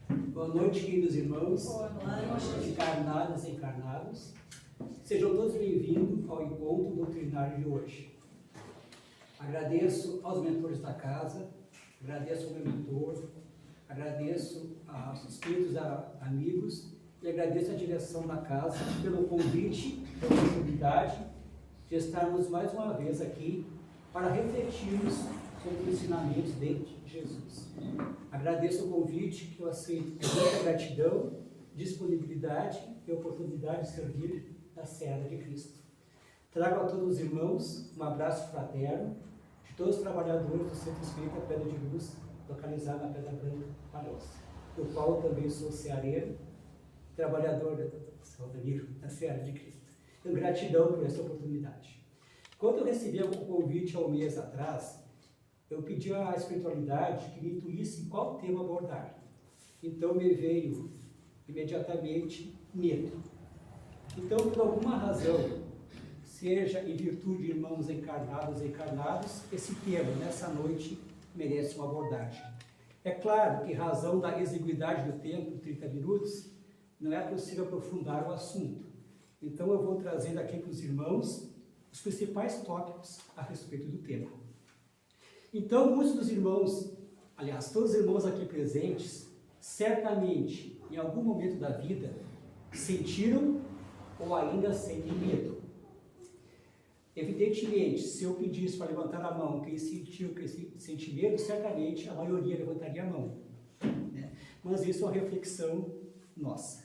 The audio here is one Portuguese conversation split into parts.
Boa noite, queridos irmãos, Boa noite. encarnadas e encarnados. Sejam todos bem-vindos ao encontro doutrinário de hoje. Agradeço aos mentores da casa, agradeço ao meu mentor, agradeço aos espíritos amigos e agradeço à direção da casa pelo convite, pela oportunidade de estarmos mais uma vez aqui para refletirmos sobre os ensinamentos de Jesus. Agradeço o convite que eu aceito com muita gratidão, disponibilidade e oportunidade de servir a seara de Cristo. Trago a todos os irmãos um abraço fraterno de todos os trabalhadores do Centro Espírita Pedra de Luz, localizado na Pedra Branca, Palhoça, do qual eu também sou ceareiro, trabalhador da seara de Cristo. Então, gratidão por essa oportunidade. Quando eu recebi o convite há um mês atrás, eu pedi à espiritualidade que me intuísse qual tema abordar. Então me veio imediatamente medo. Então, por alguma razão, seja em virtude de irmãos encarnados e encarnados, esse tema, nessa noite, merece uma abordagem. É claro que, em razão da exiguidade do tempo, 30 minutos, não é possível aprofundar o assunto. Então, eu vou trazendo aqui para os irmãos os principais tópicos a respeito do tema. Então, muitos dos irmãos, aliás, todos os irmãos aqui presentes, certamente, em algum momento da vida, sentiram ou ainda sentem medo. Evidentemente, se eu pedisse para levantar a mão quem sentiu, quem sente medo, certamente a maioria levantaria a mão, né? Mas isso é uma reflexão nossa.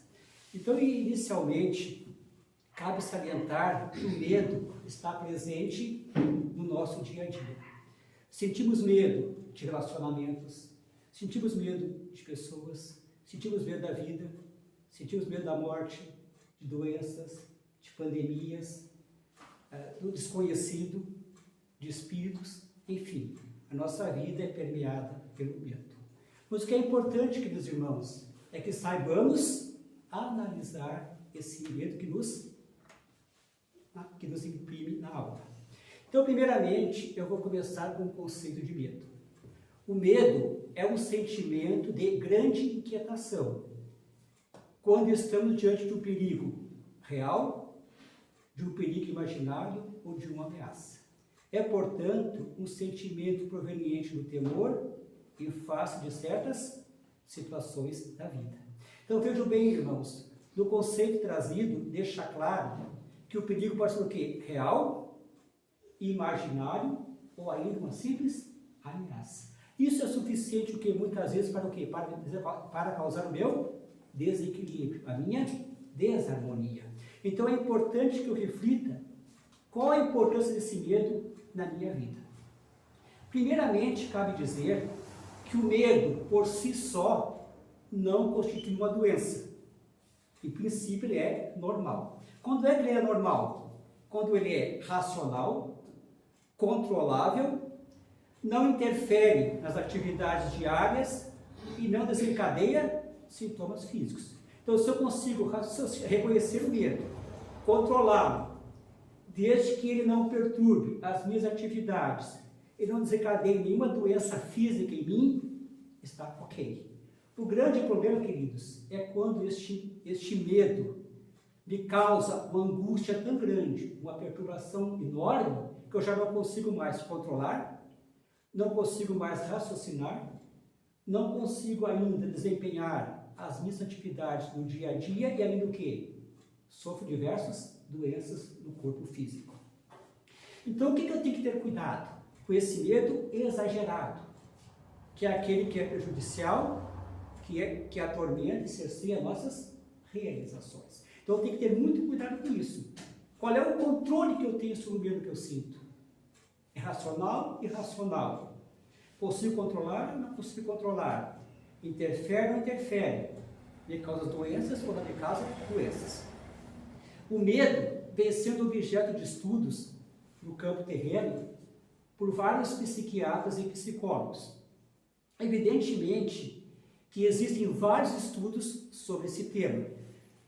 Então, inicialmente, cabe salientar que o medo está presente no nosso dia a dia. Sentimos medo de relacionamentos, sentimos medo de pessoas, sentimos medo da vida, sentimos medo da morte, de doenças, de pandemias, do desconhecido, de espíritos, enfim, a nossa vida é permeada pelo medo. Mas o que é importante, queridos irmãos, é que saibamos analisar esse medo que nos imprime na alma. Então, primeiramente, eu vou começar com o conceito de medo. O medo é um sentimento de grande inquietação, quando estamos diante de um perigo real, de um perigo imaginário ou de uma ameaça. É, portanto, um sentimento proveniente do temor em face de certas situações da vida. Então, vejam bem, irmãos, no conceito trazido, deixa claro que o perigo pode ser o quê? Real, imaginário ou ainda uma simples ameaça. Isso é suficiente o que muitas vezes para o quê? Para causar o meu desequilíbrio, a minha desarmonia. Então é importante que eu reflita qual a importância desse medo na minha vida. Primeiramente, cabe dizer que o medo por si só não constitui uma doença. Em princípio, ele é normal. Quando é que ele é normal? Quando ele é racional, controlável, não interfere nas atividades diárias e não desencadeia sintomas físicos. Então, se eu consigo reconhecer o medo, controlá-lo, desde que ele não perturbe as minhas atividades, ele não desencadeie nenhuma doença física em mim, está ok. O grande problema, queridos, é quando este medo me causa uma angústia tão grande, uma perturbação enorme, que eu já não consigo mais controlar, não consigo mais raciocinar, não consigo ainda desempenhar as minhas atividades no dia a dia e ainda o quê? Sofro diversas doenças no corpo físico. Então, o que eu tenho que ter cuidado? Com esse medo exagerado, que é aquele que é prejudicial, que atormenta e cerceia nossas realizações. Então, eu tenho que ter muito cuidado com isso. Qual é o controle que eu tenho sobre o medo que eu sinto? É racional e irracional. Consigo controlar ou não consigo controlar? Interfere ou não interfere? Me causa doenças ou não me causa doenças? O medo vem sendo objeto de estudos no campo terreno por vários psiquiatras e psicólogos. Evidentemente que existem vários estudos sobre esse tema,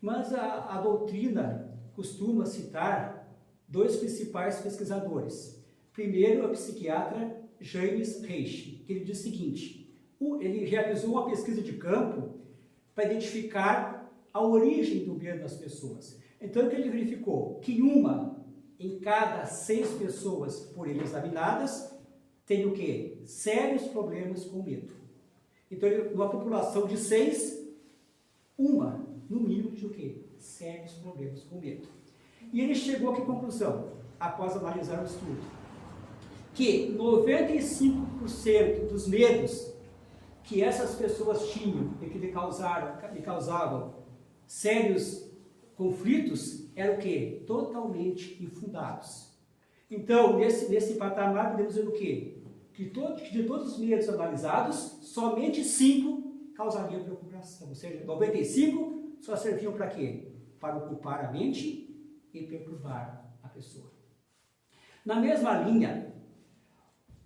mas a doutrina costuma citar dois principais pesquisadores. Primeiro, é o psiquiatra James Reich, que ele diz o seguinte: ele realizou uma pesquisa de campo para identificar a origem do medo das pessoas. Então, o que ele verificou? Que uma em cada 6 pessoas por ele examinadas tem o quê? Sérios problemas com medo. Então, numa população de 6, uma, no mínimo, tinha o quê? Sérios problemas com medo. E ele chegou a que conclusão, após analisar o estudo? Que 95% dos medos que essas pessoas tinham e que lhe causavam sérios conflitos eram o quê? Totalmente infundados. Então, nesse patamar, podemos dizer o quê? Que de todos os medos analisados, somente 5 causariam preocupação. Ou seja, 95 só serviam para quê? Para ocupar a mente e perturbar a pessoa. Na mesma linha,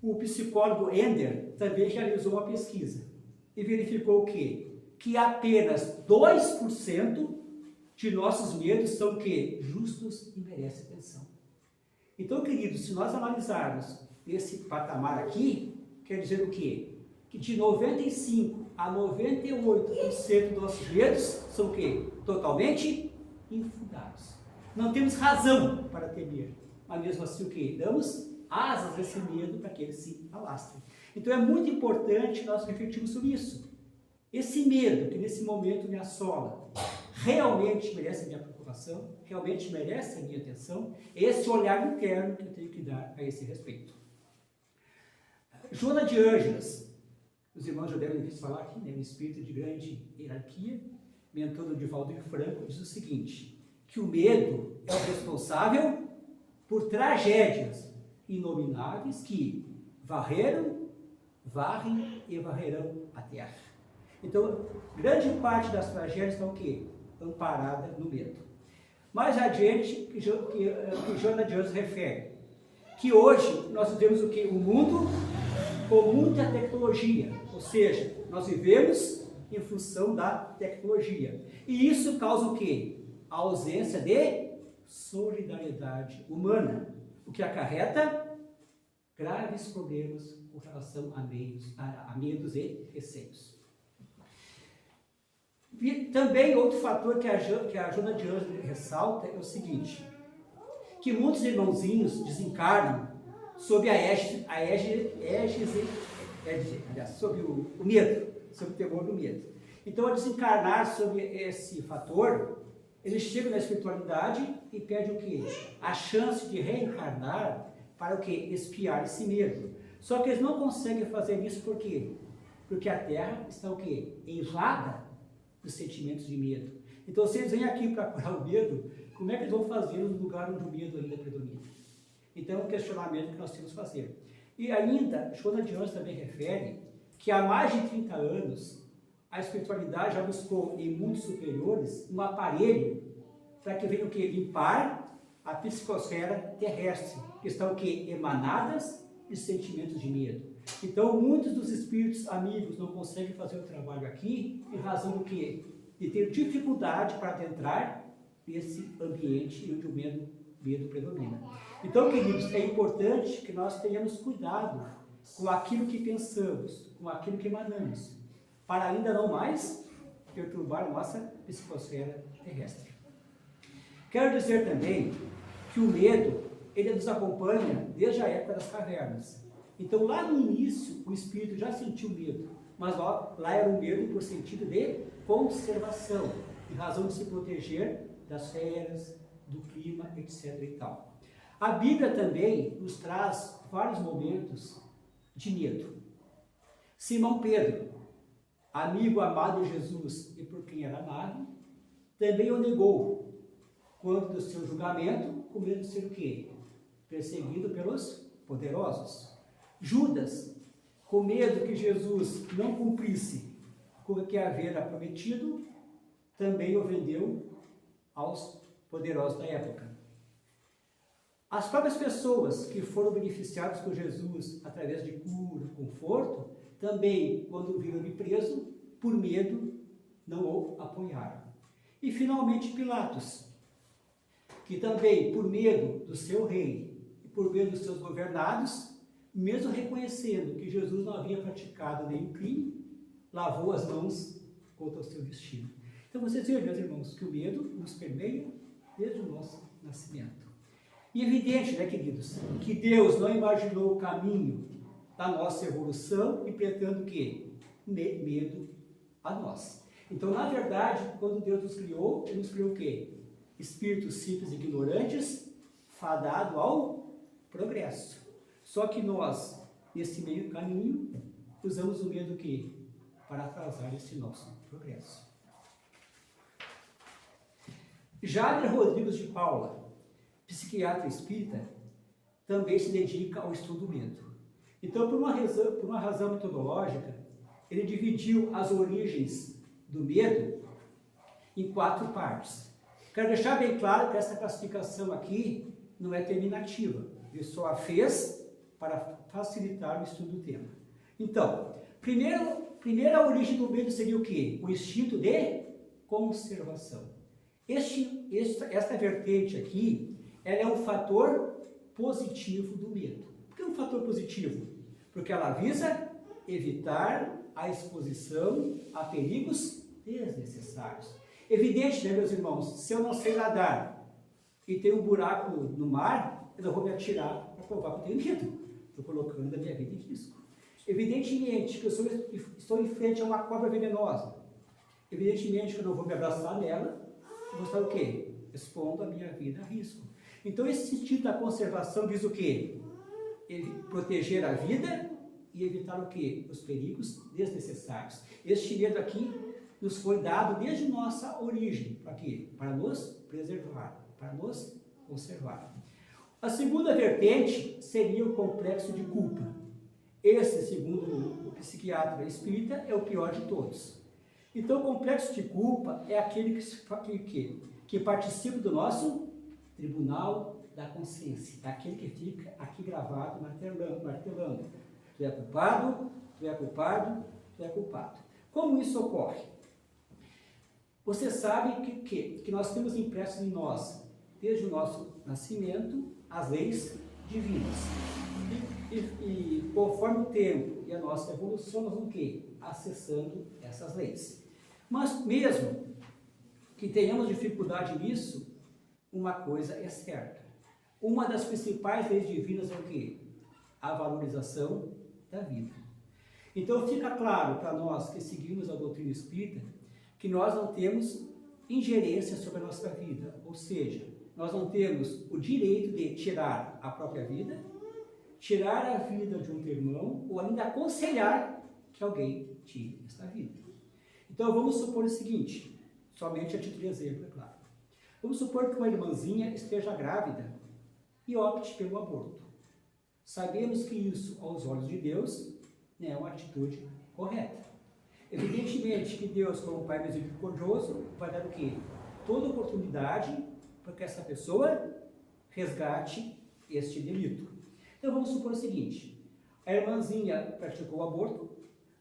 o psicólogo Ender também realizou uma pesquisa e verificou o quê? Que apenas 2% de nossos medos são o quê? Justos e merecem atenção. Então, queridos, se nós analisarmos esse patamar aqui, quer dizer o quê? Que de 95 a 98% dos nossos medos são o quê? Totalmente infundados. Não temos razão para temer, mas mesmo assim o quê? Damos asas a esse medo para que ele se alastre. Então é muito importante nós refletirmos sobre isso. Esse medo que nesse momento me assola, realmente merece a minha preocupação? Realmente merece a minha atenção? Esse olhar interno que eu tenho que dar a esse respeito. Joana de Ângeles, os irmãos já devem ouvir falar aqui, né, um espírito de grande hierarquia, mentor do Divaldo Franco, diz o seguinte, que o medo é o responsável por tragédias inomináveis que varrem e varrerão a terra. Então, grande parte das tragédias estão o quê? Amparada no medo. Mais adiante, que Joana de Ângeles refere, que hoje nós vivemos o quê? Um mundo com muita tecnologia, ou seja, nós vivemos em função da tecnologia. E isso causa o quê? A ausência de solidariedade humana, o que acarreta graves problemas com relação a medos e receios. E também outro fator que a Joana de Ângeles ressalta é o seguinte, que muitos irmãozinhos desencarnam sob sobre o medo, sobre o temor do medo. Então, ao desencarnar sobre esse fator, eles chegam na espiritualidade e pedem o quê? A chance de reencarnar para o quê? Expiar esse medo. Só que eles não conseguem fazer isso por quê? Porque a Terra está o quê? Enjada dos sentimentos de medo. Então, se eles vêm aqui para curar o medo, como é que eles vão fazer no lugar onde o medo ainda predomina? Então, é um questionamento que nós temos que fazer. E ainda, Joana de Ângeles também refere que há mais de 30 anos, a espiritualidade já buscou em mundos superiores um aparelho para que venha o quê? Limpar a psicosfera terrestre, que estão o quê? Emanadas de sentimentos de medo. Então, muitos dos espíritos amigos não conseguem fazer o trabalho aqui, em razão do quê? De ter dificuldade para adentrar nesse ambiente onde o medo predomina. Então, queridos, é importante que nós tenhamos cuidado com aquilo que pensamos, com aquilo que emanamos, para ainda não mais perturbar a nossa psicosfera terrestre. Quero dizer também que o medo, ele nos acompanha desde a época das cavernas. Então, lá no início, o espírito já sentiu medo, mas lá era um medo por sentido de conservação, em razão de se proteger das feras, do clima, etc. e tal. A Bíblia também nos traz vários momentos de medo. Simão Pedro, amigo amado de Jesus e por quem era amado, também o negou, quando do seu julgamento, com medo de ser o quê? Perseguido pelos poderosos. Judas, com medo que Jesus não cumprisse com o que havia prometido, também o vendeu aos poderosos da época. As próprias pessoas que foram beneficiadas por Jesus através de cura, conforto, também, quando viram-lhe preso, por medo, não o apoiaram. E, finalmente, Pilatos, que também, por medo do seu rei e por medo dos seus governados, mesmo reconhecendo que Jesus não havia praticado nenhum crime, lavou as mãos com ao seu destino. Então vocês veem, meus irmãos, que o medo nos permeia desde o nosso nascimento. E evidente, né, queridos, que Deus não imaginou o caminho da nossa evolução implantando o quê? Medo a nós. Então, na verdade, quando Deus nos criou, Ele nos criou o quê? Espíritos simples e ignorantes, fadado ao progresso. Só que nós, nesse meio caminho, usamos o medo o quê? Para atrasar esse nosso progresso. Jader Rodrigues de Paula, psiquiatra espírita, também se dedica ao estudo do medo. Então, por uma razão metodológica, ele dividiu as origens do medo em 4 partes. Quero deixar bem claro que essa classificação aqui não é terminativa. Ele só a fez para facilitar o estudo do tema. Então, primeira origem do medo seria o quê? O instinto de conservação. Esta vertente aqui, ela é um fator positivo do medo. Por que um fator positivo? Porque ela visa evitar a exposição a perigos desnecessários. Evidente, né, meus irmãos, se eu não sei nadar e tem um buraco no mar, eu não vou me atirar para provar que eu tenho medo. Estou colocando a minha vida em risco. Evidentemente que eu estou em frente a uma cobra venenosa. Evidentemente que eu não vou me abraçar nela. Vou estar o quê? Expondo a minha vida a risco. Então, esse sentido da conservação diz o quê? Proteger a vida e evitar o quê? Os perigos desnecessários. Este medo aqui nos foi dado desde nossa origem. Para quê? Para nos preservar, para nos conservar. A segunda vertente seria o complexo de culpa. Esse, segundo o psiquiatra espírita, é o pior de todos. Então, o complexo de culpa é aquele que participa do nosso tribunal da consciência, daquele que fica aqui gravado, martelando. Tu é culpado, tu é culpado, tu é culpado. Como isso ocorre? Você sabe que nós temos impressos em nós, desde o nosso nascimento, as leis divinas. E conforme o tempo e a nossa evolução, nós vamos o quê? Acessando essas leis. Mas mesmo que tenhamos dificuldade nisso, uma coisa é certa. Uma das principais leis divinas é o quê? A valorização da vida. Então fica claro para nós que seguimos a doutrina espírita que nós não temos ingerência sobre a nossa vida, ou seja, nós não temos o direito de tirar a própria vida, tirar a vida de um irmão ou ainda aconselhar que alguém tire esta vida. Então vamos supor o seguinte, somente a título de exemplo, é claro. Vamos supor que uma irmãzinha esteja grávida e opte pelo aborto. Sabemos que isso, aos olhos de Deus, não é uma atitude correta. Evidentemente que Deus, como Pai misericordioso, vai dar o quê? Toda oportunidade para que essa pessoa resgate este delito. Então vamos supor o seguinte, a irmãzinha praticou o aborto,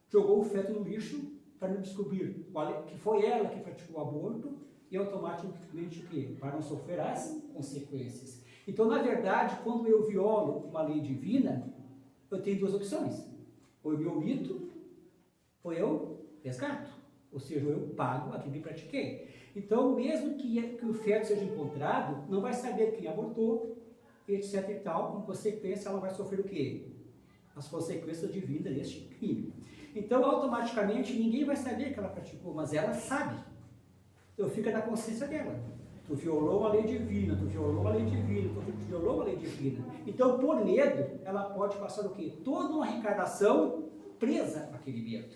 jogou o feto no lixo para não descobrir que foi ela que praticou o aborto e automaticamente o quê? Para não sofrer as consequências. Então, na verdade, quando eu violo uma lei divina, eu tenho 2 opções. Ou eu me omito, ou eu resgato. Ou seja, eu pago aquilo que pratiquei. Então, mesmo que o feto seja encontrado, não vai saber quem abortou, etc e tal, com consequência, ela vai sofrer o quê? As consequências de vida deste crime. Então, automaticamente, ninguém vai saber que ela praticou, mas ela sabe. Então, fica na consciência dela. Tu violou uma lei divina, tu violou uma lei divina, tu violou uma lei divina. Então, por medo, ela pode passar o quê? Toda uma reencarnação presa naquele medo.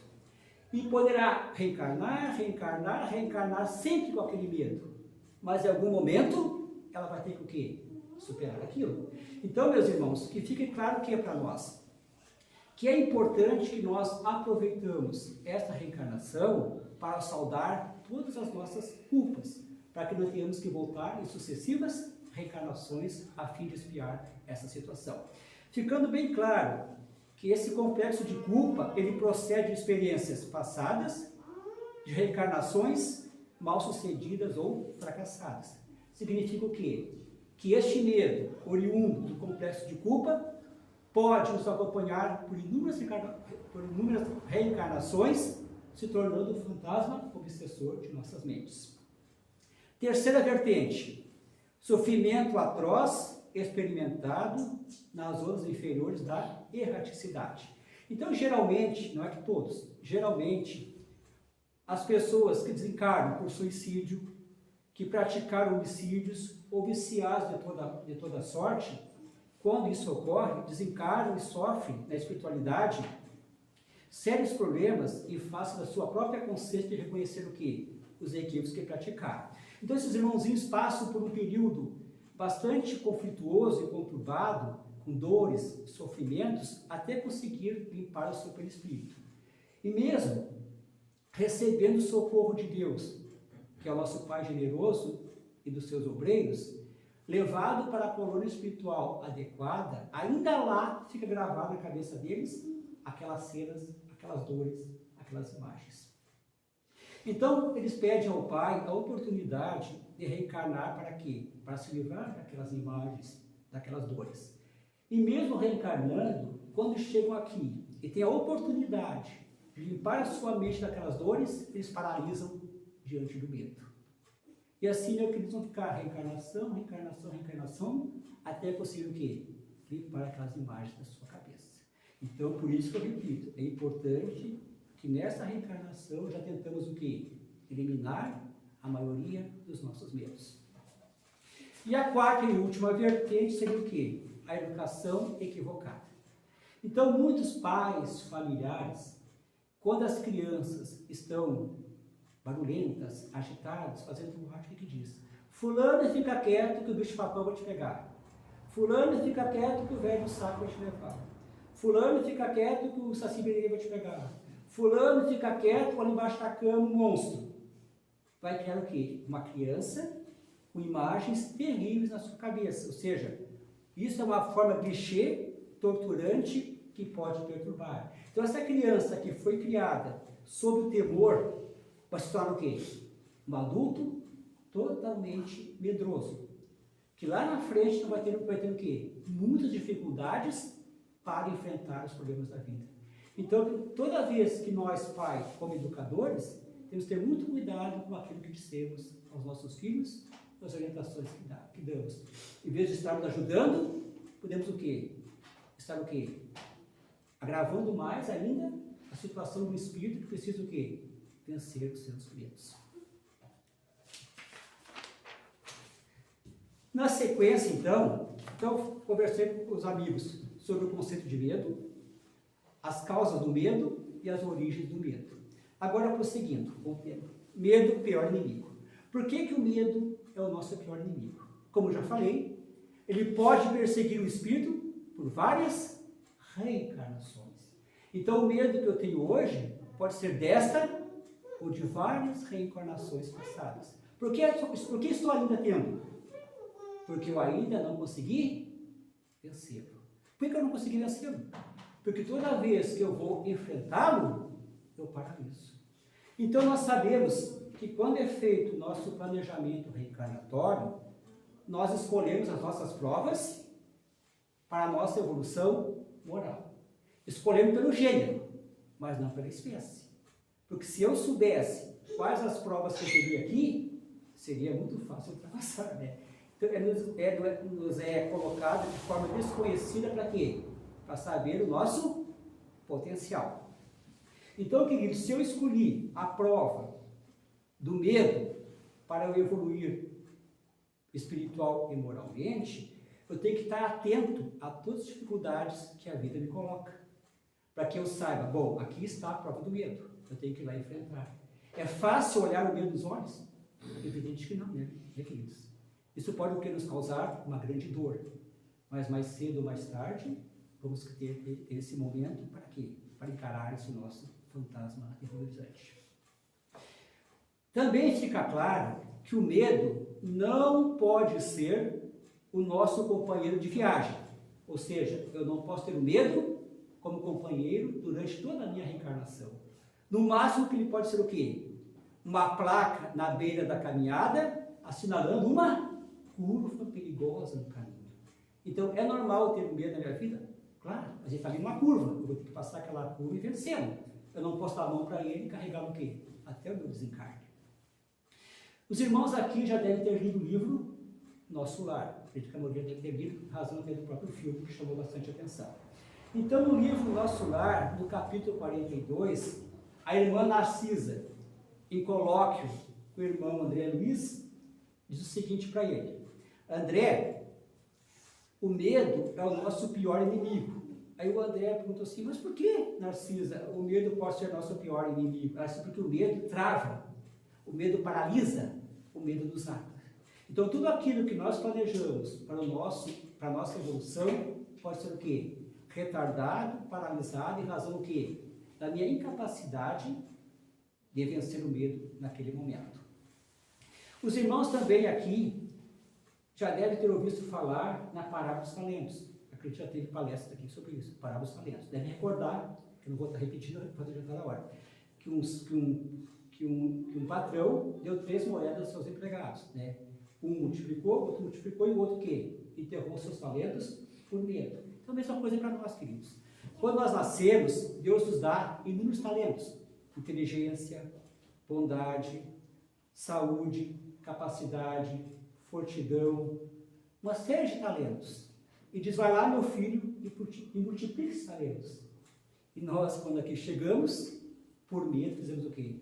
E poderá reencarnar sempre com aquele medo. Mas, em algum momento, ela vai ter que o quê? Superar aquilo. Então, meus irmãos, que fique claro que é para nós. Que é importante que nós aproveitamos esta reencarnação para saldar todas as nossas culpas, para que não tenhamos que voltar em sucessivas reencarnações a fim de expiar essa situação. Ficando bem claro que esse complexo de culpa, ele procede de experiências passadas, de reencarnações mal sucedidas ou fracassadas. Significa o quê? Que este medo, oriundo do complexo de culpa, pode nos acompanhar por inúmeras reencarnações, se tornando um fantasma obsessivo obsessor de nossas mentes. Terceira vertente, sofrimento atroz experimentado nas zonas inferiores da erraticidade. Então, geralmente, não é que todos, geralmente, as pessoas que desencarnam por suicídio, que praticaram homicídios ou viciados de toda sorte, quando isso ocorre, desencarnam e sofrem na espiritualidade sérios problemas em face da sua própria consciência de reconhecer o quê? Os equívocos que praticaram. Então, esses irmãozinhos passam por um período bastante conflituoso e conturbado, com dores, sofrimentos, até conseguir limpar o seu perispírito. E mesmo recebendo o socorro de Deus, que é o nosso Pai generoso e dos seus obreiros, levado para a colônia espiritual adequada, ainda lá fica gravado na cabeça deles aquelas cenas, aquelas dores, aquelas imagens. Então, eles pedem ao Pai a oportunidade de reencarnar para quê? Para se livrar daquelas imagens, daquelas dores. E mesmo reencarnando, quando chegam aqui e têm a oportunidade de limpar a sua mente daquelas dores, eles paralisam diante do medo. E assim, meu querido, vão ficar reencarnação, reencarnação, reencarnação, até conseguir o quê? Limpar aquelas imagens da sua cabeça. Então, por isso que eu repito, é importante que nessa reencarnação já tentamos o quê? Eliminar a maioria dos nossos medos. E a quarta e última vertente seria o quê? A educação equivocada. Então, muitos pais, familiares, quando as crianças estão barulhentas, agitadas, fazendo borracha, o que diz? Fulano, fica quieto que o bicho-papão vai te pegar. Fulano, fica quieto que o velho do saco vai te levar. Fulano, fica quieto que o saci-pererê vai te pegar. Fulano, fica quieto, ali embaixo da cama, um monstro. Vai criar o quê? Uma criança com imagens terríveis na sua cabeça. Ou seja, isso é uma forma clichê, torturante, que pode perturbar. Então, essa criança que foi criada sob o temor, vai se tornar o quê? Um adulto totalmente medroso. Que lá na frente vai ter o quê? Muitas dificuldades para enfrentar os problemas da vida. Então, toda vez que nós, pais, como educadores, temos que ter muito cuidado com aquilo que dissemos aos nossos filhos, as orientações que damos. Em vez de estarmos ajudando, podemos o quê? Estar o quê? Agravando mais ainda a situação do espírito que precisa o quê? Vencer os seus medos. Na sequência, então, conversei com os amigos sobre o conceito de medo, as causas do medo e as origens do medo. Agora, prosseguindo, medo, pior inimigo. Por que o medo é o nosso pior inimigo? Como eu já falei, ele pode perseguir o espírito por várias reencarnações. Então, o medo que eu tenho hoje pode ser desta ou de várias reencarnações passadas. Por que estou ainda tendo? Porque eu ainda não consegui vencê-lo. Por que eu não consegui vencê-lo? Porque toda vez que eu vou enfrentá-lo, eu paraliso. Então nós sabemos que quando é feito o nosso planejamento reencarnatório, nós escolhemos as nossas provas para a nossa evolução moral. Escolhemos pelo gênero, mas não pela espécie. Porque se eu soubesse quais as provas que eu teria aqui, seria muito fácil ultrapassar, né? Então, nos é colocado de forma desconhecida para quê? Para saber o nosso potencial. Então, queridos, se eu escolhi a prova do medo para eu evoluir espiritual e moralmente, eu tenho que estar atento a todas as dificuldades que a vida me coloca. Para que eu saiba, bom, aqui está a prova do medo, eu tenho que ir lá enfrentar. É fácil olhar o medo nos olhos? Evidente que não, né, queridos? Isso pode nos causar uma grande dor, mas mais cedo ou mais tarde, vamos ter esse momento para quê? Para encarar esse nosso fantasma aterrorizante. Também fica claro que o medo não pode ser o nosso companheiro de viagem. Ou seja, eu não posso ter o medo como companheiro durante toda a minha reencarnação. No máximo que ele pode ser o quê? Uma placa na beira da caminhada, assinalando uma curva perigosa no caminho. Então, é normal eu ter medo na minha vida? Claro, mas ele está ali uma curva, eu vou ter que passar aquela curva e vencê-lo. Eu não posso dar a mão para ele e carregar o quê? Até o meu desencarne. Os irmãos aqui já devem ter lido o livro Nosso Lar. Acredito que a maioria deve ter lido, razão até do próprio filme, que chamou bastante atenção. Então, no livro Nosso Lar, no capítulo 42, a irmã Narcisa, em colóquio com o irmão André Luiz, diz o seguinte para ele: André, o medo é o nosso pior inimigo. Aí o André perguntou assim: mas por que, Narcisa, o medo pode ser nosso pior inimigo? Ela disse: porque o medo trava, o medo paralisa, o medo nos mata. Então, tudo aquilo que nós planejamos para a nossa evolução pode ser o quê? Retardado, paralisado, em razão do quê? Da minha incapacidade de vencer o medo naquele momento. Os irmãos também aqui já devem ter ouvido falar na parábola dos talentos. Acredito que já teve palestra aqui sobre isso, parábola dos talentos. Devem recordar, que eu não vou estar repetindo, pode adiantar na hora, que um patrão deu 3 moedas aos seus empregados, né? Um multiplicou, outro multiplicou e o outro o quê? Enterrou seus talentos por medo. Então, a mesma coisa para nós, queridos. Quando nós nascemos, Deus nos dá inúmeros talentos: inteligência, bondade, saúde, capacidade, fortidão, uma série de talentos. E diz: vai lá, meu filho, e multiplique esses talentos. E nós, quando aqui chegamos, por medo, fizemos o quê?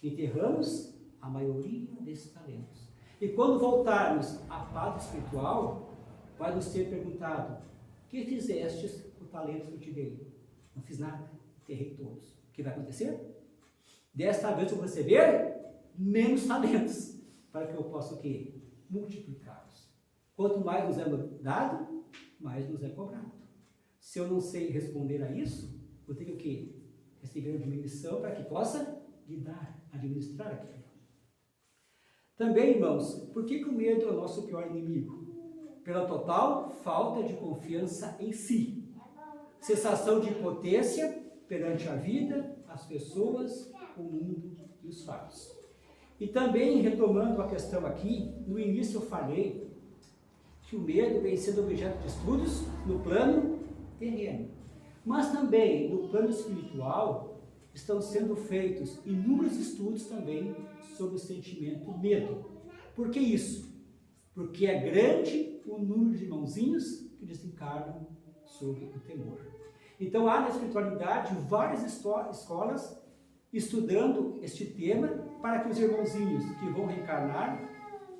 Enterramos a maioria desses talentos. E quando voltarmos à pátria espiritual, vai nos ser perguntado: que fizestes com o talento que eu te dei? Não fiz nada, enterrei todos. O que vai acontecer? Desta vez eu vou receber menos talentos, para que eu possa o quê? Multiplicá-los. Quanto mais nos é dado, mais nos é cobrado. Se eu não sei responder a isso, eu tenho o quê? Receber uma diminuição para que possa lidar, administrar aquilo. Também, irmãos, por que o medo é o nosso pior inimigo? Pela total falta de confiança em si. Sensação de impotência perante a vida, as pessoas, o mundo e os fatos. E também, retomando a questão aqui, no início eu falei que o medo vem sendo objeto de estudos no plano terreno. Mas também, no plano espiritual, estão sendo feitos inúmeros estudos também sobre o sentimento medo. Por que isso? Porque é grande o número de irmãozinhos que desencarnam sobre o temor. Então, há na espiritualidade várias escolas estudando este tema para que os irmãozinhos que vão reencarnar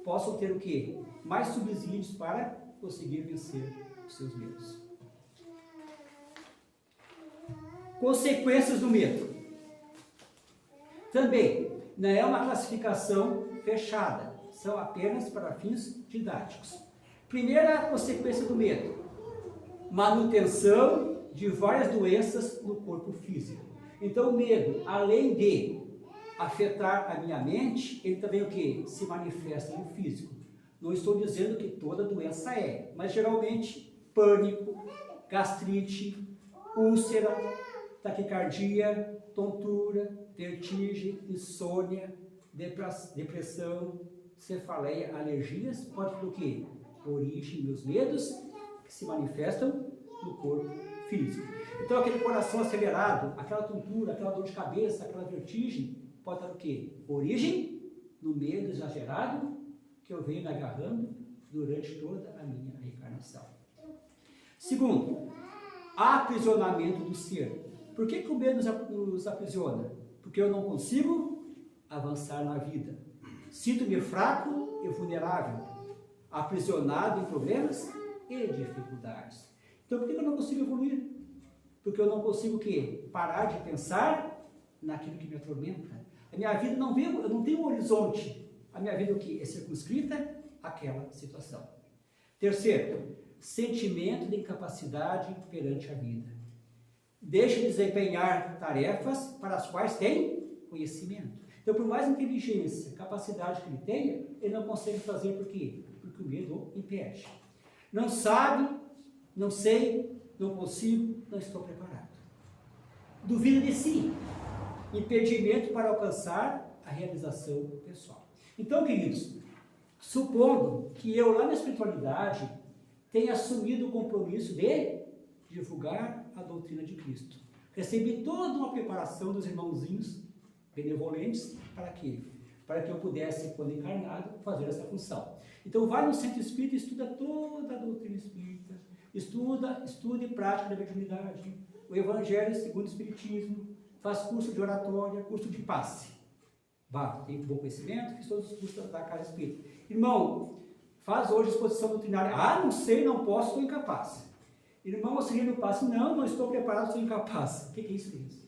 possam ter o quê? Mais subsídios para conseguir vencer os seus medos. Consequências do medo. Também não é uma classificação fechada, são apenas para fins didáticos. Primeira consequência do medo: manutenção de várias doenças no corpo físico. Então, o medo, além de afetar a minha mente, ele também o quê? Se manifesta no físico. Não estou dizendo que toda doença é, mas geralmente pânico, gastrite, úlcera, taquicardia, tontura, vertigem, insônia, depressão, cefaleia, alergias, pode ter o quê? Origem dos medos que se manifestam no corpo físico. Então, aquele coração acelerado, aquela tontura, aquela dor de cabeça, aquela vertigem, pode ter o quê? Origem no medo exagerado que eu venho me agarrando durante toda a minha reencarnação. Segundo, aprisionamento do ser. Por que o medo nos aprisiona? Porque eu não consigo avançar na vida. Sinto-me fraco e vulnerável, aprisionado em problemas e dificuldades. Então, por que eu não consigo evoluir? Porque eu não consigo o quê? Parar de pensar naquilo que me atormenta. A minha vida não vê, eu não tenho um horizonte. A minha vida o quê? É circunscrita àquela situação. Terceiro, sentimento de incapacidade perante a vida. Deixa de desempenhar tarefas para as quais tem conhecimento. Então, por mais inteligência, capacidade que ele tenha, ele não consegue fazer por quê? Porque o medo o impede. Não sabe, não sei, não consigo, não estou preparado. Duvida de si. Impedimento para alcançar a realização pessoal. Então, queridos, supondo que eu lá na espiritualidade tenha assumido o compromisso de divulgar a doutrina de Cristo, recebi toda uma preparação dos irmãozinhos benevolentes para quê? para que eu pudesse, quando encarnado, fazer essa função. Então, vai no centro espírita e estuda toda a doutrina espírita, estuda e prática da mediunidade, o Evangelho segundo o Espiritismo, faz curso de oratória, curso de passe. Vá, tem bom conhecimento, fiz todos os cursos da casa espírita. Irmão, faz hoje exposição doutrinária. Ah, não sei, não posso, estou incapaz. Irmão, auxiliar no passe. Não estou preparado, sou incapaz. O que é isso mesmo?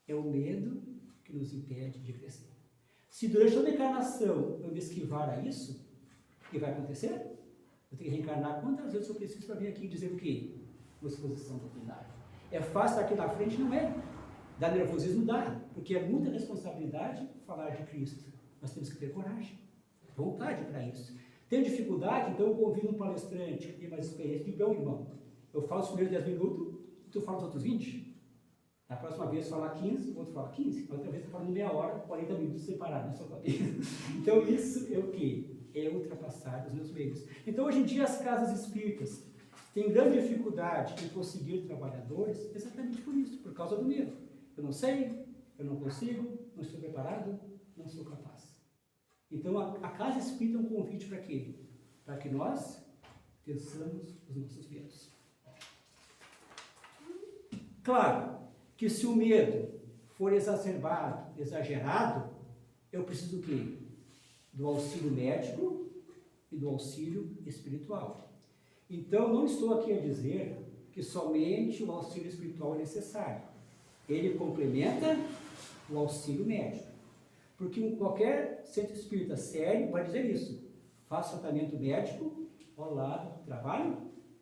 É o medo que nos impede de crescer. Se durante toda a encarnação eu me esquivar a isso, o que vai acontecer? Eu tenho que reencarnar quantas vezes eu preciso para vir aqui dizer o quê? Uma exposição doutrinária. É fácil estar aqui na frente? Não é. Dá nervosismo? Dá. Porque é muita responsabilidade falar de Cristo. Nós temos que ter coragem, vontade para isso. Tenho dificuldade? Então eu convido um palestrante que tem mais experiência. Digo, irmão, eu falo os primeiros 10 minutos, tu fala os outros 20? Na próxima vez falar 15, o outro fala 15, a outra vez eu falo meia hora, 40 minutos separados, na sua cabeça. Então isso é o quê? É ultrapassar os meus meios. Então hoje em dia as casas espíritas têm grande dificuldade em conseguir trabalhadores exatamente por isso, por causa do medo. Eu não sei, eu não consigo, não estou preparado, não sou capaz. Então a casa espírita é um convite para quê? Para que nós pensamos os nossos medos. Claro que se o medo for exacerbado, exagerado, eu preciso do quê? Do auxílio médico e do auxílio espiritual. Então, não estou aqui a dizer que somente o auxílio espiritual é necessário. Ele complementa o auxílio médico. Porque qualquer centro espírita sério vai dizer isso. Faça tratamento médico ao lado do trabalho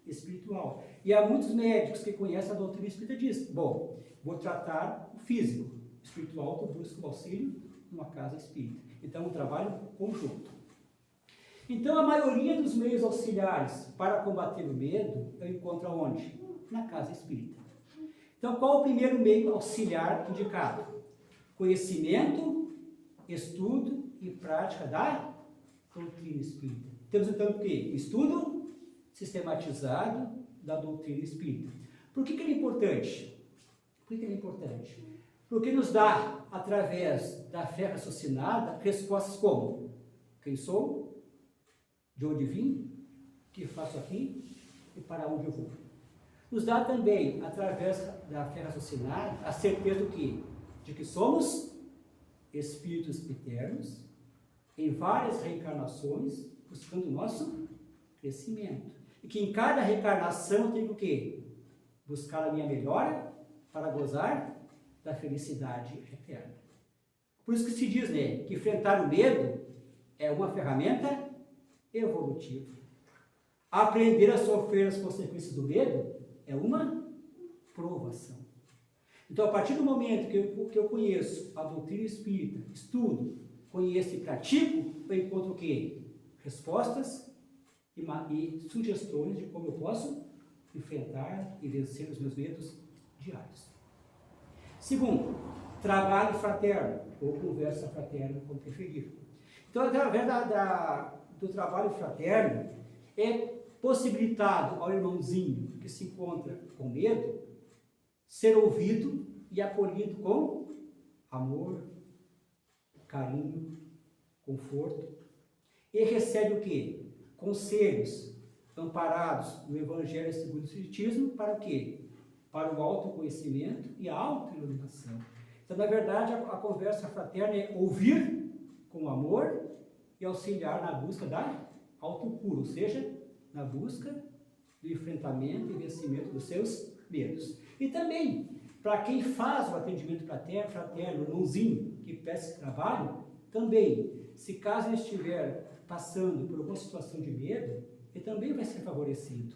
espiritual. E há muitos médicos que conhecem a doutrina espírita e dizem, bom, vou tratar o físico, espiritual, que eu busco o auxílio numa casa espírita. Então, é um trabalho conjunto. Então, a maioria dos meios auxiliares para combater o medo, eu encontro aonde? Na casa espírita. Então, qual o primeiro meio auxiliar indicado? Conhecimento, estudo e prática da doutrina espírita. Temos então o quê? O estudo sistematizado da doutrina espírita. Por que ele é importante? Por que ele é importante? Porque nos dá, através da fé raciocinada, respostas como: quem sou? De onde vim? O que faço aqui? E para onde eu vou? Nos dá também, através da fé raciocinada, a certeza do quê? De que somos espíritos eternos, em várias reencarnações, buscando o nosso crescimento. E que em cada reencarnação eu tenho o quê? Buscar a minha melhora para gozar da felicidade eterna. Por isso que se diz, né, que enfrentar o medo é uma ferramenta evolutiva. Aprender a sofrer as consequências do medo é uma provação. Então, a partir do momento que eu conheço a doutrina espírita, estudo, conheço e pratico, eu encontro o quê? Respostas e sugestões de como eu posso enfrentar e vencer os meus medos diários. Segundo, trabalho fraterno, ou conversa fraterna, como preferir. Então, através do trabalho fraterno, é possibilitado ao irmãozinho que se encontra com medo ser ouvido e acolhido com amor, carinho, conforto. E recebe o quê? Conselhos amparados no Evangelho segundo o Espiritismo para o quê? Para o autoconhecimento e a autoiluminação. Então, na verdade, a conversa fraterna é ouvir com amor e auxiliar na busca da autocura, ou seja, na busca do enfrentamento e vencimento dos seus medos. E também, para quem faz o atendimento fraterno, irmãozinho, que peça esse trabalho, também, se caso ele estiver passando por alguma situação de medo, ele também vai ser favorecido.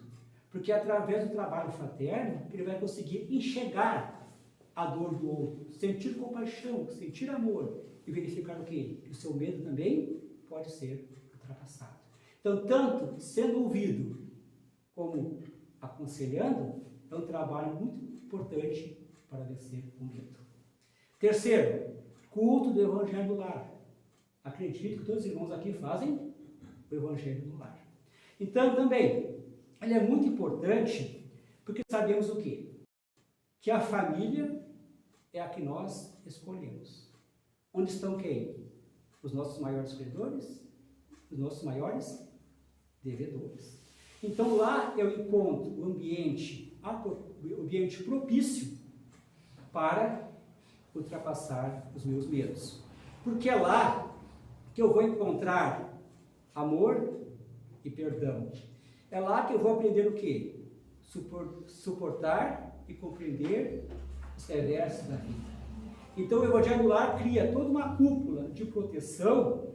Porque através do trabalho fraterno, ele vai conseguir enxergar a dor do outro, sentir compaixão, sentir amor e verificar o quê? Que o seu medo também pode ser ultrapassado. Então, tanto sendo ouvido como aconselhando, é um trabalho muito importante para vencer o medo. Terceiro, culto do Evangelho do Lar. Acredito que todos os irmãos aqui fazem o Evangelho do Lar. Então, também, ele é muito importante, porque sabemos o quê? Que a família é a que nós escolhemos. onde estão quem? Os nossos maiores credores, os nossos maiores devedores. Então lá eu encontro o ambiente propício para ultrapassar os meus medos. Porque é lá que eu vou encontrar amor e perdão. É lá que eu vou aprender o quê? Suportar e compreender os reversos da vida. Então o Evangelho lá cria toda uma cúpula de proteção,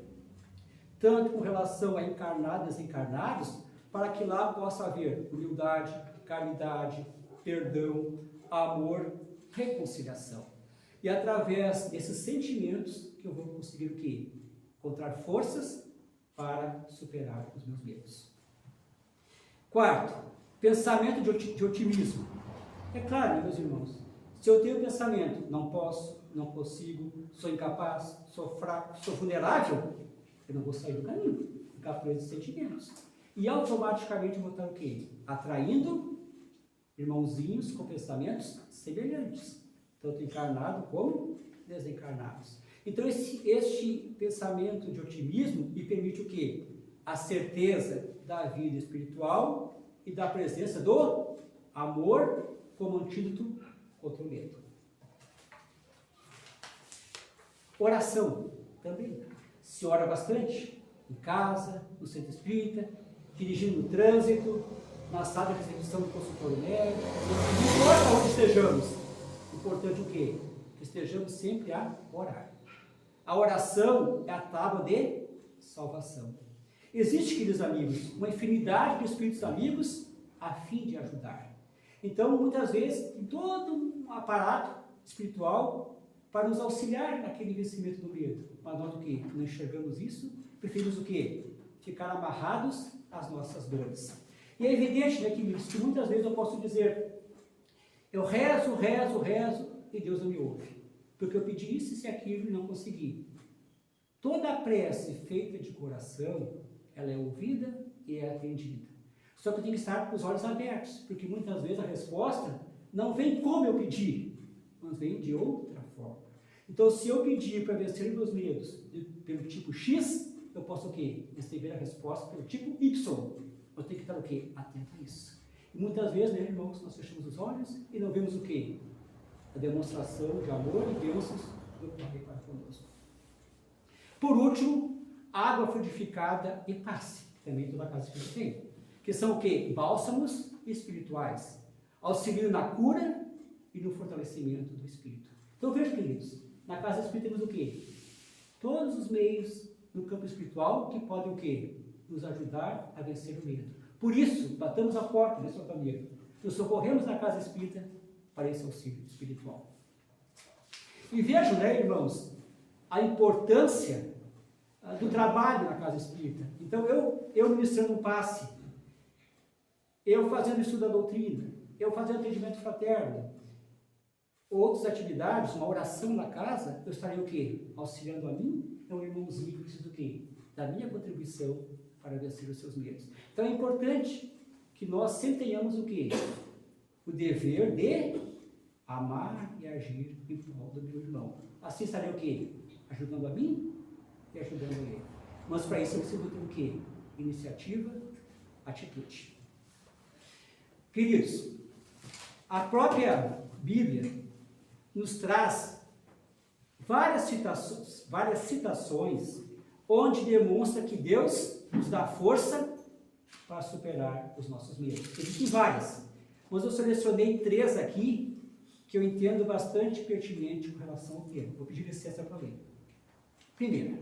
tanto com relação a encarnados e desencarnados, para que lá possa haver humildade, caridade, perdão, amor, reconciliação. E através desses sentimentos que eu vou conseguir o quê? Encontrar forças para superar os meus medos. Quarto, pensamento de otimismo. É claro, meus irmãos, se eu tenho o pensamento, não posso, não consigo, sou incapaz, sou fraco, sou vulnerável, eu não vou sair do caminho, ficar preso esses sentimentos. E automaticamente eu vou estar o quê? Atraindo irmãozinhos com pensamentos semelhantes, tanto encarnados como desencarnados. Então este pensamento de otimismo me permite o quê? A certeza da vida espiritual e da presença do amor como antídoto contra o medo. Oração também. Se ora bastante, em casa, no centro espírita, dirigindo no trânsito, na sala de recepção do consultório médico, não importa onde estejamos. Importante o quê? Que estejamos sempre a orar. A oração é a tábua de salvação. Existe, queridos amigos, uma infinidade de espíritos amigos a fim de ajudar. Então, muitas vezes, tem todo um aparato espiritual para nos auxiliar naquele vencimento do medo. Mas nós o quê? Não enxergamos isso, preferimos o quê? Ficar amarrados às nossas dores. E é evidente, né, queridos, que muitas vezes eu posso dizer, eu rezo, e Deus não me ouve. Porque eu pedi isso e aquilo e não consegui. Toda a prece feita de coração, ela é ouvida e é atendida. Só que eu tenho que estar com os olhos abertos, porque muitas vezes a resposta não vem como eu pedi, mas vem de outra forma. Então, se eu pedir para vencer meus medos pelo tipo X, eu posso o quê? Receber a resposta pelo tipo Y. Eu tenho que estar o quê? Atento a isso. E muitas vezes, né, irmãos, nós fechamos os olhos e não vemos o quê? A demonstração de amor e bênçãos do Pai para conosco. Por último, água frutificada e passe, também toda a casa espírita tem, que são o quê? Bálsamos espirituais, auxiliam na cura e no fortalecimento do espírito. Então vejam, queridos, na casa espírita temos o quê? Todos os meios no campo espiritual que podem o quê? Nos ajudar a vencer o medo. Por isso, batamos a porta nesse medo. Nos socorremos na casa espírita para esse auxílio espiritual. E vejam, né, irmãos, a importância do trabalho na casa espírita. Então, eu ministrando um passe, eu fazendo estudo da doutrina, eu fazendo atendimento fraterno, outras atividades, uma oração na casa, eu estarei o quê? Auxiliando a mim, é um irmãozinho que precisa do quê? Da minha contribuição para vencer os seus medos. Então, é importante que nós sempre tenhamos o quê? O dever de amar e agir em prol do meu irmão. Assim estarei o quê? Ajudando a mim e ajudando ele. Mas para isso eu preciso ter o quê? Iniciativa, atitude. Queridos, a própria Bíblia nos traz várias citações onde demonstra que Deus nos dá força para superar os nossos medos. Existem várias, mas eu selecionei 3 aqui que eu entendo bastante pertinente com relação ao tema. Vou pedir licença para ler. Primeira,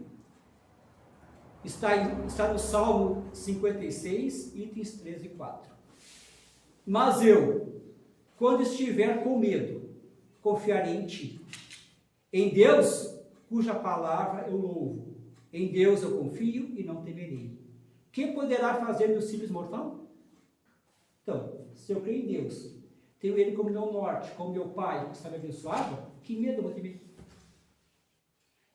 está no Salmo 56, itens 3 e 4. Mas eu, quando estiver com medo, confiarei em ti. Em Deus, cuja palavra eu louvo. Em Deus eu confio e não temerei. Quem poderá fazer-me o simples mortal? Então, se eu creio em Deus, tenho Ele como meu norte, como meu Pai, que está me abençoado, que medo eu vou temer?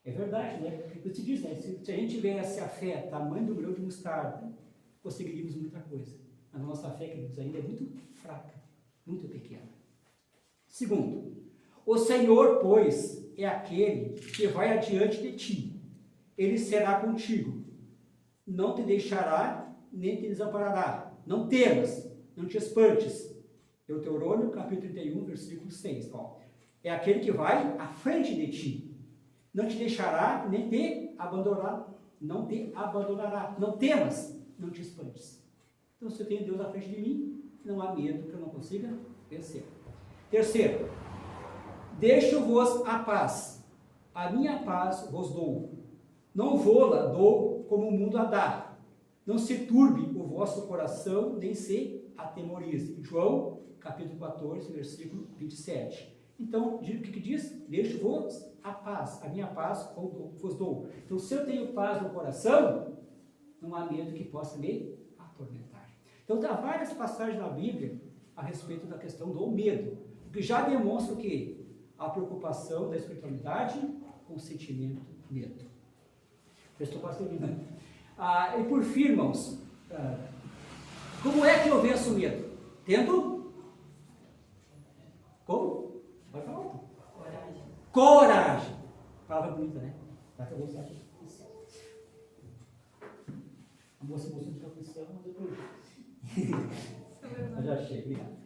É verdade, né? Eu te diz, né? Se a gente tivesse a fé, tamanho do grão de mostarda, conseguiríamos muita coisa. Mas a nossa fé, queridos, ainda é muito fraca, muito pequena. Segundo, o Senhor, pois, é aquele que vai adiante de ti. Ele será contigo. Não te deixará, nem te desamparará. Não temas, não te espantes. Deuteronômio, capítulo 31, versículo 6. Ó. É aquele que vai à frente de ti. Não te deixará, nem te abandonará. Não te abandonará. Não temas, não te espantes. Então, se eu tenho Deus à frente de mim, não há medo que eu não consiga vencer. Terceiro, deixo-vos a paz. A minha paz vos dou. Não vou-la dou como o mundo a dá. Não se turbe o vosso coração, nem se atemorize. João, capítulo 14, versículo 27. Então, o que diz? Deixo-vos a paz. A minha paz vos dou. Então, se eu tenho paz no coração, não há medo que possa me atormentar. Então, há várias passagens na Bíblia a respeito da questão do medo, o que já demonstra o quê? A preocupação da espiritualidade com o sentimento medo. Eu estou quase terminando. E por fim, irmãos, como é que eu venço o medo? Tendo? Como? Vai falar. Coragem. Palavra bonita, né? Dá para gostar disso. A moça mostrou de profissão, mas depois. Eu já achei, obrigado.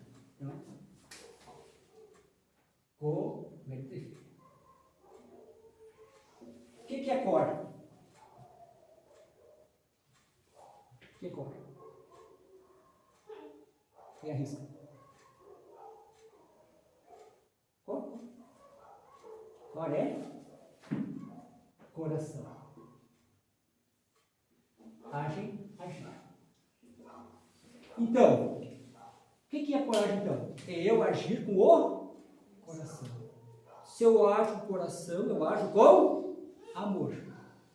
O que é cor? O que é cor? Quem arrisca? Cor? Cor é? Coração. Agem. Então, o que é coragem então? É eu agir com o coração. Se eu ajo com o coração, eu ajo com amor.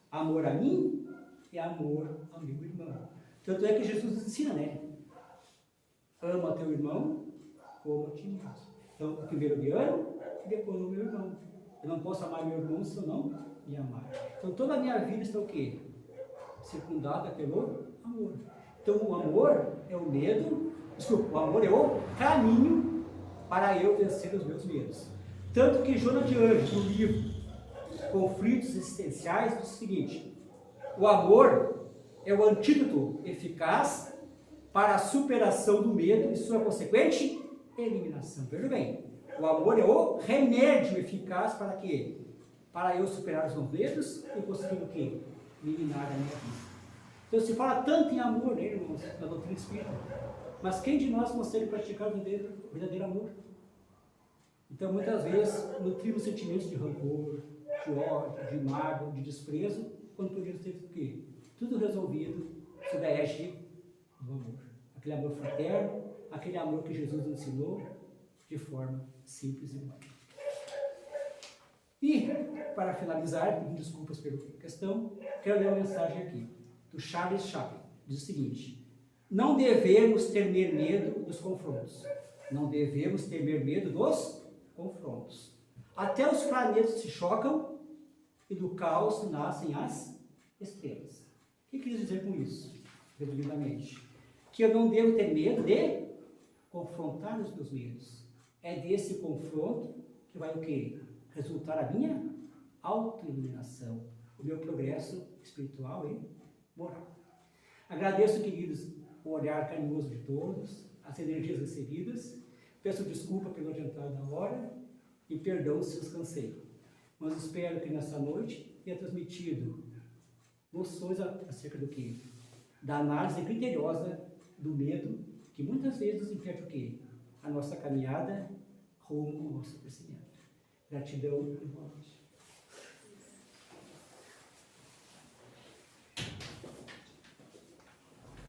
Amor a mim e amor ao meu irmão. Tanto é que Jesus nos ensina, né? Ama teu irmão como a ti mesmo. Então, primeiro me amo e depois o meu irmão. Eu não posso amar meu irmão se eu não me amar. Então, toda a minha vida está o quê? Circundada pelo amor. Então, o amor é o medo, o amor é o caminho para eu vencer os meus medos. Tanto que Jonas de Anjos, no livro Conflitos Existenciais, diz o seguinte: o amor é o antídoto eficaz para a superação do medo e sua consequente eliminação. Veja bem, o amor é o remédio eficaz para quê? Para eu superar os meus medos e conseguir o quê? Eliminar a minha vida. Então se fala tanto em amor, né, irmãos, na doutrina espírita, mas quem de nós consegue praticar o verdadeiro amor? Então muitas vezes nutrimos sentimentos de rancor, de ódio, de mágoa, de desprezo, quando podíamos ter o quê? Tudo resolvido sob a égide do amor. Aquele amor fraterno, aquele amor que Jesus nos ensinou de forma simples e boa. E, para finalizar, pedindo desculpas pela questão, quero ler uma mensagem aqui, do Charles Chaplin. Diz o seguinte: não devemos temer medo dos confrontos. Não devemos temer medo dos confrontos. Até os planetas se chocam e do caos nascem as estrelas. O que quis dizer com isso? Resumidamente, que eu não devo ter medo de confrontar os meus medos. É desse confronto que vai o quê? Resultar a minha autoiluminação, o meu progresso espiritual e moral. Agradeço, queridos, o olhar carinhoso de todos, as energias recebidas. Peço desculpa pelo adiantado da hora e perdão se os cansei. Mas espero que nessa noite tenha transmitido noções acerca do quê? Da análise criteriosa do medo, que muitas vezes nos impede o quê? A nossa caminhada rumo ao nosso crescimento. Gratidão e boa noite.